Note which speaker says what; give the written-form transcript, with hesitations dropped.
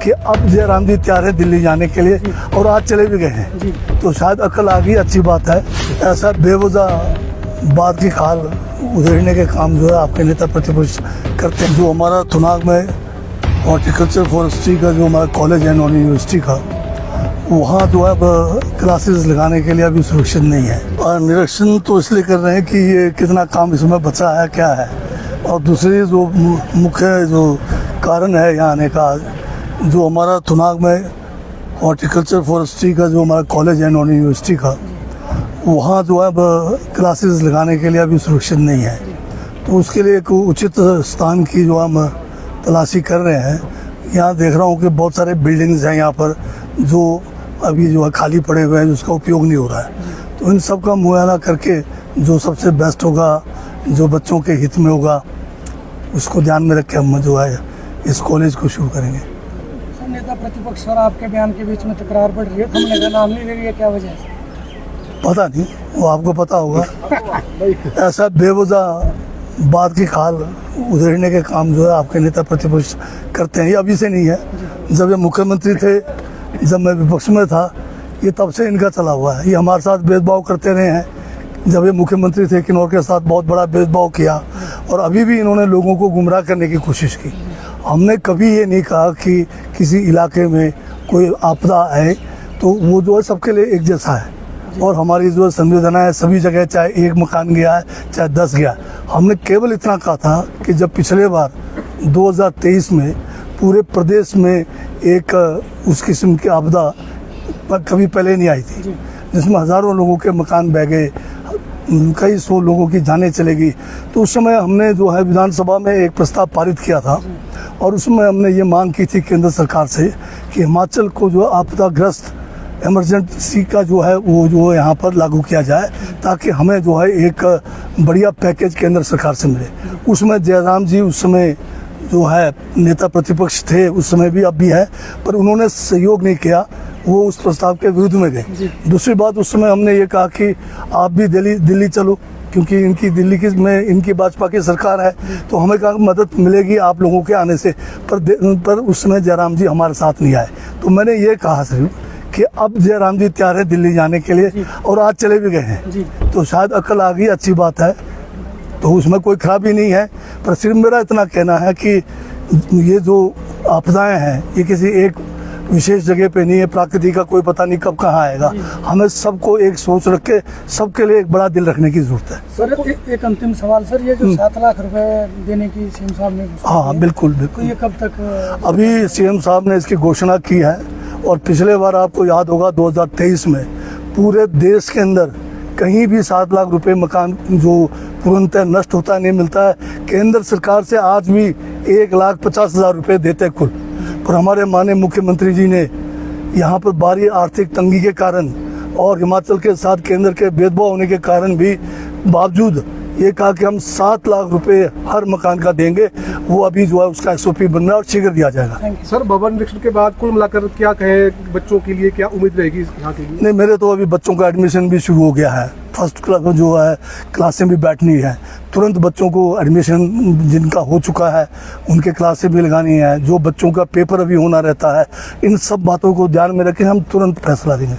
Speaker 1: कि अब जयराम जी तैयार है दिल्ली जाने के लिए और आज चले भी गए हैं, तो शायद अकल आ गई, अच्छी बात है। ऐसा बेवजह बात की खाल उधेड़ने के काम जो है आपके नेता प्रतिपक्ष करते हैं। जो हमारा थुनाग में हॉर्टिकल्चर फॉरेस्ट्री का जो हमारा कॉलेज है नॉन यूनिवर्सिटी का, वहाँ जो है क्लासेस लगाने के लिए अभी सुरक्षित नहीं है। और निरीक्षण तो इसलिए कर रहे हैं कि ये कितना काम इसमें बचा है, क्या है। और दूसरी जो मुख्य जो कारण है यहाँ आने का, जो हमारा थुनाग में हॉर्टिकल्चर फॉरेस्ट्री का जो हमारा कॉलेज है नॉन यूनिवर्सिटी का, वहाँ जो है क्लासेस लगाने के लिए अभी सुरक्षित नहीं है। तो उसके लिए एक उचित स्थान की जो हम तलाशी कर रहे हैं। यहाँ देख रहा हूँ कि बहुत सारे बिल्डिंग्स हैं यहाँ पर जो अभी जो है खाली पड़े हुए हैं, जिसका उपयोग नहीं हो रहा है। तो इन सब का मुआयना करके जो सबसे बेस्ट होगा, जो बच्चों के हित में होगा, उसको ध्यान में रख के हम जो है इस कॉलेज को शुरू करेंगे।
Speaker 2: सर, नेता प्रतिपक्ष और आपके बयान के बीच में तकरार बढ़ रही है, थमने का नाम नहीं ले रही है, क्या वजह है?
Speaker 1: पता नहीं, वो आपको पता होगा। ऐसा बेवजह बात की खाल उधेड़ने के काम जो है आपके नेता प्रतिपक्ष करते हैं। ये अभी से नहीं है, जब ये मुख्यमंत्री थे, जब मैं विपक्ष में था, ये तब से इनका चला हुआ है। ये हमारे साथ भेदभाव करते रहे हैं। जब ये मुख्यमंत्री थे, किन्नौर के साथ बहुत बड़ा भेदभाव किया और अभी भी इन्होंने लोगों को गुमराह करने की कोशिश की। हमने कभी ये नहीं कहा कि किसी इलाके में कोई आपदा आए तो वो जो है सबके लिए एक जैसा है। और हमारी जो संवेदना है सभी जगह, चाहे एक मकान गया है चाहे 10 गया। हमने केवल इतना कहा था कि जब पिछले बार 2023 में पूरे प्रदेश में एक उस किस्म की आपदा कभी पहले नहीं आई थी, जिसमें हज़ारों लोगों के मकान बह गए, कई 100 लोगों की जानें चली गई। तो उस समय हमने जो है विधानसभा में एक प्रस्ताव पारित किया था और उसमें हमने ये मांग की थी केंद्र सरकार से कि हिमाचल को जो आपदाग्रस्त इमरजेंसी का जो है वो जो यहाँ पर लागू किया जाए, ताकि हमें जो है एक बढ़िया पैकेज केंद्र सरकार से मिले। उसमें जयराम जी उस समय जो है नेता प्रतिपक्ष थे, उस समय भी अब भी है, पर उन्होंने सहयोग नहीं किया, वो उस प्रस्ताव के विरुद्ध में गए। दूसरी बात, उस समय हमने ये कहा कि आप भी दिल्ली चलो, क्योंकि इनकी दिल्ली की में इनकी भाजपा की सरकार है, तो हमें कहा मदद मिलेगी आप लोगों के आने से। पर उस समय जयराम जी हमारे साथ नहीं आए। तो मैंने ये कहा सिर्फ कि अब जयराम जी तैयार है दिल्ली जाने के लिए और आज चले भी गए हैं, तो शायद अकल आ गई, अच्छी बात है। तो उसमें कोई खराबी नहीं है। पर सिर्फ मेरा इतना कहना है कि ये जो आपदाएं हैं ये किसी एक विशेष जगह पे नहीं है, प्रकृति का कोई पता नहीं कब कहाँ आएगा। हमें सबको एक सोच रख के सबके लिए एक बड़ा दिल रखने की जरूरत है।
Speaker 2: सर, एक अंतिम सवाल सर, ये जो 7 लाख रुपए देने की सीएम साहब ने,
Speaker 1: हाँ बिल्कुल,
Speaker 2: ये कब तक?
Speaker 1: अभी सीएम साहब ने इसकी घोषणा की है और पिछले बार आपको याद होगा 2023 में पूरे देश के अंदर कहीं भी 7 लाख रुपए मकान जो तुरंत नष्ट होता नहीं मिलता है। केंद्र सरकार से आज भी 1,50,000 रुपये देते कुल। पर हमारे माननीय मुख्यमंत्री जी ने यहाँ पर भारी आर्थिक तंगी के कारण और हिमाचल के साथ केंद्र के भेदभाव होने के कारण भी बावजूद ये कहा कि हम 7 लाख रुपए हर मकान का देंगे। वो अभी जो है उसका SOP बनना है और शीघ्र दिया जाएगा।
Speaker 3: सर, भवन निरीक्षण के बाद कुल मिलाकर क्या कहें, बच्चों के लिए क्या उम्मीद रहेगी यहाँ के लिए?
Speaker 1: नहीं, मेरे तो अभी बच्चों का एडमिशन भी शुरू हो गया है। फर्स्ट क्लास जो है क्लासें भी बैठनी है, तुरंत बच्चों को एडमिशन जिनका हो चुका है उनके क्लासें भी लगानी है। जो बच्चों का पेपर अभी होना रहता है, इन सब बातों को ध्यान में रखें हम तुरंत फैसला देंगे।